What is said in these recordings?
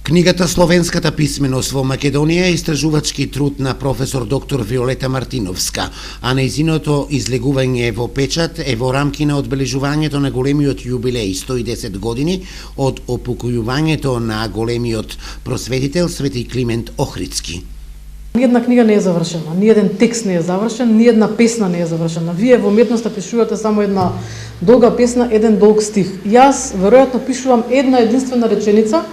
Книгата Словенската писменост во Македонија е истражувачки труд на професор доктор Виолета Мартиновска, а нејзиното излегување во печат е во рамки на одбележувањето на големиот јубилеј 110 години од опокојувањето на големиот просветител Свети Климент Охридски. Ниједна книга не е завршена, ниеден текст не е завршен, ниедна песна не е завршена. Вие во уметноста пишувате само една долга песна, еден долг стих. Јас веројатно пишувам една единствена реченица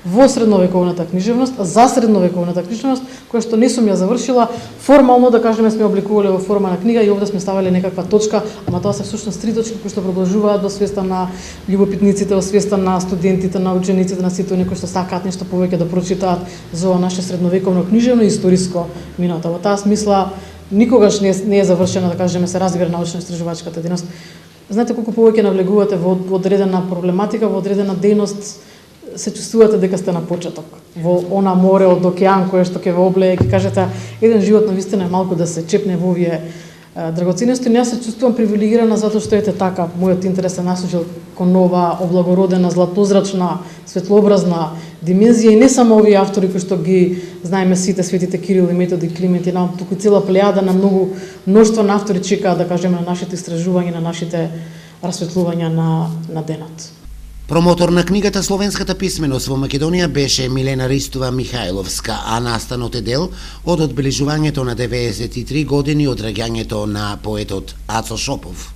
во средновековната книжевност, за средновековната книжевност, која што не сум ја завршила, формално да кажеме сме обликувале во форма на книга и овде сме ставале некаква точка, ама тоа се всушност три точки кои што продолжуваат во свеста на љубопитниците, во свеста на студентите, на учениците, на сите оние кои што сакаат нешто повеќе да прочитаат за ова наше средновековно книжевно и историско минато. Во таа смисла никогаш не е завршена, да кажеме, се развива научно-истражувачката дејност. Знаете колку повеќе навлегувате во одредена проблематика, во одредена дејност, се чувствувате дека сте на почеток. Во она море од океан кое што ќе ве облее, ќе кажете, еден живот навистина е малку да се чепне во овие драгоценности. Јас се чувствувам привилегирана затоа што ете така, мојот интерес се насочил кон нова облагородена, златозрачна, светлообразна димензија и не само овие автори кои што ги знаеме сите, светите Кирил и Методи, Климент и туку цела плејада на мноштво на автори чекаат, да кажеме, на нашите истражувања, на нашите расветлувања на денот. Промотор на книгата Словенската писменост во Македонија беше Милена Ристова Михајловска, а настанот е дел од одбележувањето на 93 години од раѓањето на поетот Ацо Шопов.